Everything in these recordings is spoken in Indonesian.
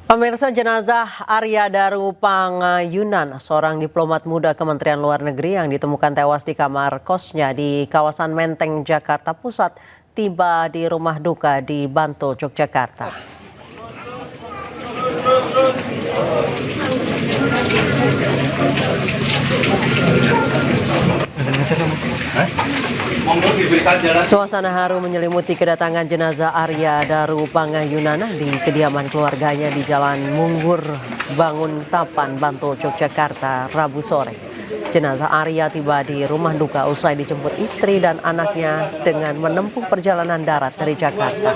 Pemirsa, jenazah Arya Daru Pangayunan, seorang diplomat muda Kementerian Luar Negeri yang ditemukan tewas di kamar kosnya di kawasan Menteng, Jakarta Pusat, tiba di rumah duka di Bantul, Yogyakarta. Suasana haru menyelimuti kedatangan jenazah Arya Daru Pangayunan di kediaman keluarganya di Jalan Munggur, Banguntapan, Bantul, Yogyakarta, Rabu sore. Jenazah Arya tiba di rumah duka usai dijemput istri dan anaknya dengan menempuh perjalanan darat dari Jakarta.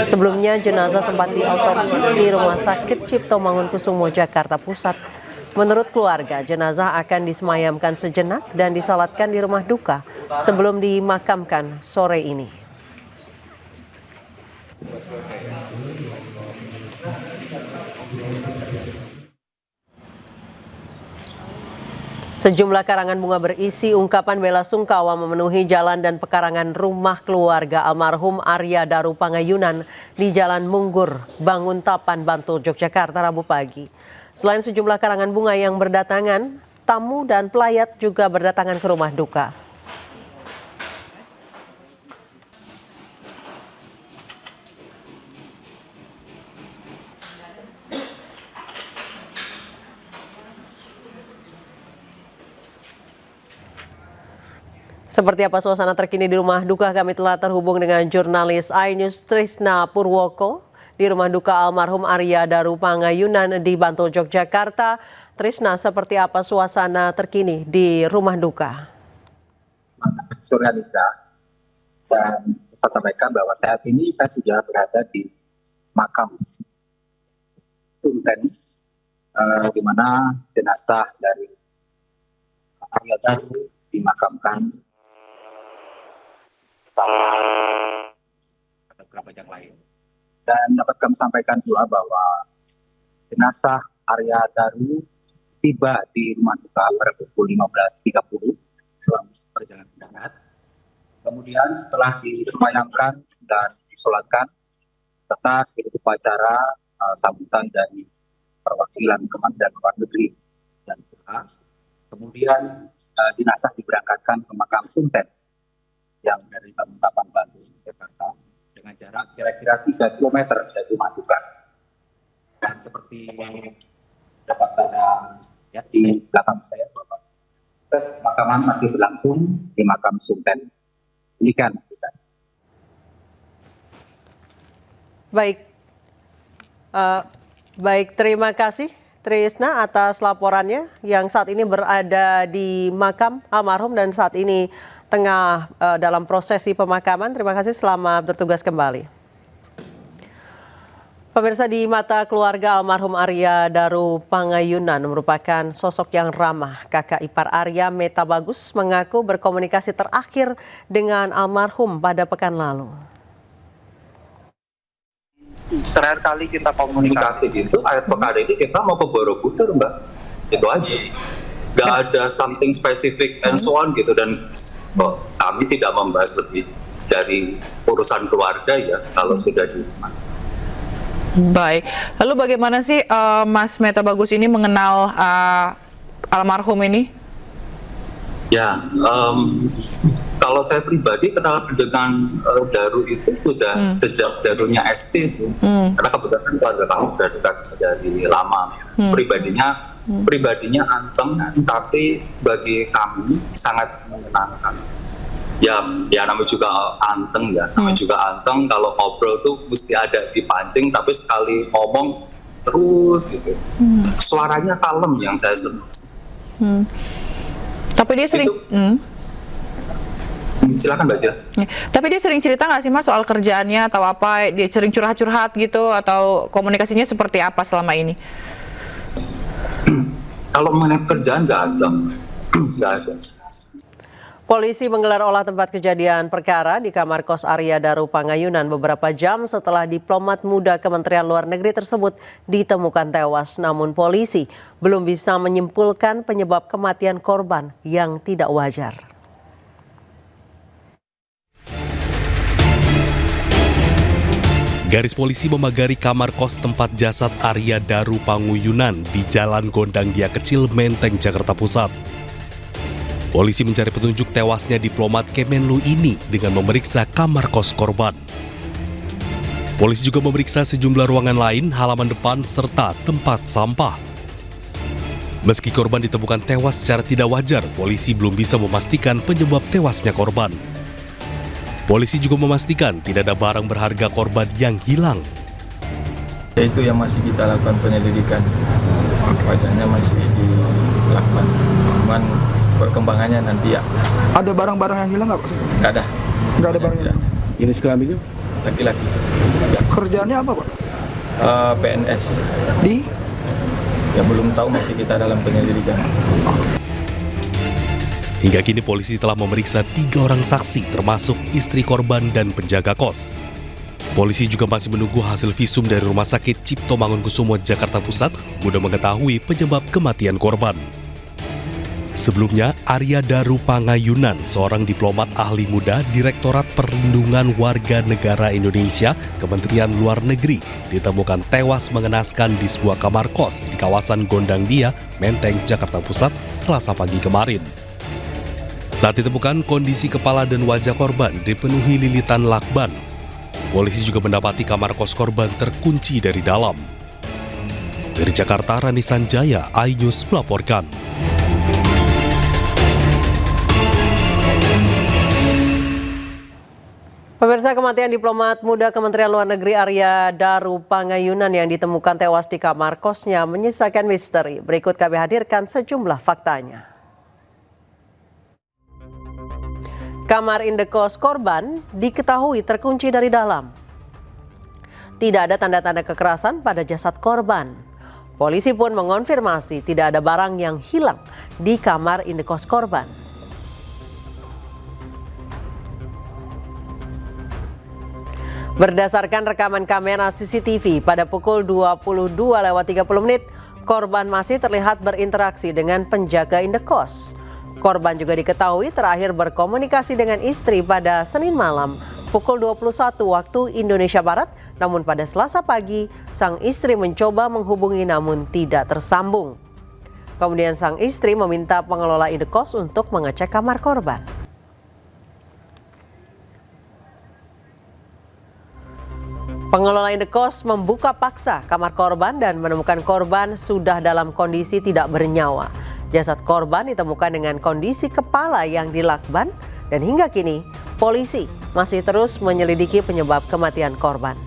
Sebelumnya jenazah sempat diautopsi di Rumah Sakit Cipto Mangunkusumo, Jakarta Pusat. Menurut keluarga, jenazah akan disemayamkan sejenak dan disalatkan di rumah duka sebelum dimakamkan sore ini. Sejumlah karangan bunga berisi ungkapan bela sungkawa memenuhi jalan dan pekarangan rumah keluarga almarhum Arya Daru Pangayunan di Jalan Munggur, Banguntapan, Bantul, Yogyakarta, Rabu pagi. Selain sejumlah karangan bunga yang berdatangan, tamu dan pelayat juga berdatangan ke rumah duka. Seperti apa suasana terkini di rumah duka, kami telah terhubung dengan jurnalis iNews Trisna Purwoko di rumah duka almarhum Arya Daru Pangayunan di Bantul, Yogyakarta. Trisna, seperti apa suasana terkini di rumah duka? Sore Anissa, dan saya sampaikan bahwa saat ini saya sudah berada di makam Sunten, di mana jenazah dari Arya Daru dimakamkan ada beberapa yang lain. Dan dapat kami sampaikan juga bahwa jenazah Arya Daru tiba di rumah duka pada pukul 15.30 dalam perjalanan darat. Kemudian setelah disemayamkan dan disolatkan, serta seluruh upacara sambutan dari perwakilan Kementerian Luar Negeri dan pihak, kemudian jenazah diberangkatkan ke makam Sunten yang dari Banguntapan, Bantul, Jakarta dengan jarak kira-kira 3 km dari rumah duka. Dan seperti yang dapat saya lihat di belakang saya, bahwa proses pemakaman masih berlangsung di makam Sunten. Demikian bisa. Baik, terima kasih Trisna atas laporannya yang saat ini berada di makam almarhum dan saat ini tengah dalam prosesi pemakaman. Terima kasih, selamat bertugas kembali. Pemirsa, di mata keluarga almarhum Arya Daru Pangayunan merupakan sosok yang ramah. Kakak ipar Arya, Meta Bagus, mengaku berkomunikasi terakhir dengan almarhum pada pekan lalu. Terakhir kali kita komunikasi itu akhir pekan ini kita mau ke Borobudur, Mbak. Itu aja. Gak ada something specific and so on gitu, dan kami tidak membahas lebih dari urusan keluarga ya kalau sudah di rumah. Baik, lalu bagaimana sih Mas Meta Bagus ini mengenal almarhum ini? Ya, kalau saya pribadi kenal dengan Daru itu sudah sejak Darunya SD itu, karena kebetulan keluarga kami sudah dekat dari lama. Pribadinya anteng, tapi bagi kami sangat menyenangkan. Ya namanya juga anteng ya, namanya juga anteng. Kalau ngobrol tuh mesti ada dipancing, tapi sekali ngomong terus gitu. Suaranya kalem yang saya senang. Tapi dia sering. Silakan Mbak Sia. Tapi dia sering cerita nggak sih Mas soal kerjaannya atau apa? Dia sering curhat-curhat gitu atau komunikasinya seperti apa selama ini? Kalau mengenai kerjaan nggak ada. Polisi menggelar olah tempat kejadian perkara di kamar kos Arya Daru Pangayunan beberapa jam setelah diplomat muda Kementerian Luar Negeri tersebut ditemukan tewas. Namun polisi belum bisa menyimpulkan penyebab kematian korban yang tidak wajar. Garis polisi memagari kamar kos tempat jasad Arya Daru Panguyunan di Jalan Gondang Dia Kecil, Menteng, Jakarta Pusat. Polisi mencari petunjuk tewasnya diplomat Kemenlu ini dengan memeriksa kamar kos korban. Polisi juga memeriksa sejumlah ruangan lain, halaman depan, serta tempat sampah. Meski korban ditemukan tewas secara tidak wajar, polisi belum bisa memastikan penyebab tewasnya korban. Polisi juga memastikan tidak ada barang berharga korban yang hilang. Itu yang masih kita lakukan penyelidikan. Wajahnya masih dilakukan. Cuman perkembangannya nanti ya. Ada barang-barang yang hilang nggak Pak? Nggak ada. Nggak ada barang hilang. Jenis kelaminnya? Laki-laki. Ya. Kerjaannya apa Pak? PNS. Di? Ya belum tahu, masih kita dalam penyelidikan. Hingga kini polisi telah memeriksa 3 orang saksi termasuk istri korban dan penjaga kos. Polisi juga masih menunggu hasil visum dari Rumah Sakit Cipto Mangunkusumo, Jakarta Pusat guna mengetahui penyebab kematian korban. Sebelumnya, Arya Daru Panguyunan, seorang diplomat ahli muda Direktorat Perlindungan Warga Negara Indonesia, Kementerian Luar Negeri, ditemukan tewas mengenaskan di sebuah kamar kos di kawasan Gondang Dia, Menteng, Jakarta Pusat, Selasa pagi kemarin. Saat ditemukan, kondisi kepala dan wajah korban dipenuhi lilitan lakban. Polisi juga mendapati kamar kos korban terkunci dari dalam. Dari Jakarta, Rani Sanjaya, iNews melaporkan. Pemirsa, kematian diplomat muda Kementerian Luar Negeri Arya Daru Panguyunan yang ditemukan tewas di kamar kosnya menyisakan misteri. Berikut kami hadirkan sejumlah faktanya. Kamar indekos korban diketahui terkunci dari dalam. Tidak ada tanda-tanda kekerasan pada jasad korban. Polisi pun mengonfirmasi tidak ada barang yang hilang di kamar indekos korban. Berdasarkan rekaman kamera CCTV pada pukul 22:30 korban masih terlihat berinteraksi dengan penjaga indekos. Korban juga diketahui terakhir berkomunikasi dengan istri pada Senin malam pukul 21 waktu Indonesia Barat, namun pada Selasa pagi sang istri mencoba menghubungi namun tidak tersambung. Kemudian sang istri meminta pengelola indekos untuk mengecek kamar korban. Pengelola indekos membuka paksa kamar korban dan menemukan korban sudah dalam kondisi tidak bernyawa. Jasad korban ditemukan dengan kondisi kepala yang dilakban dan hingga kini polisi masih terus menyelidiki penyebab kematian korban.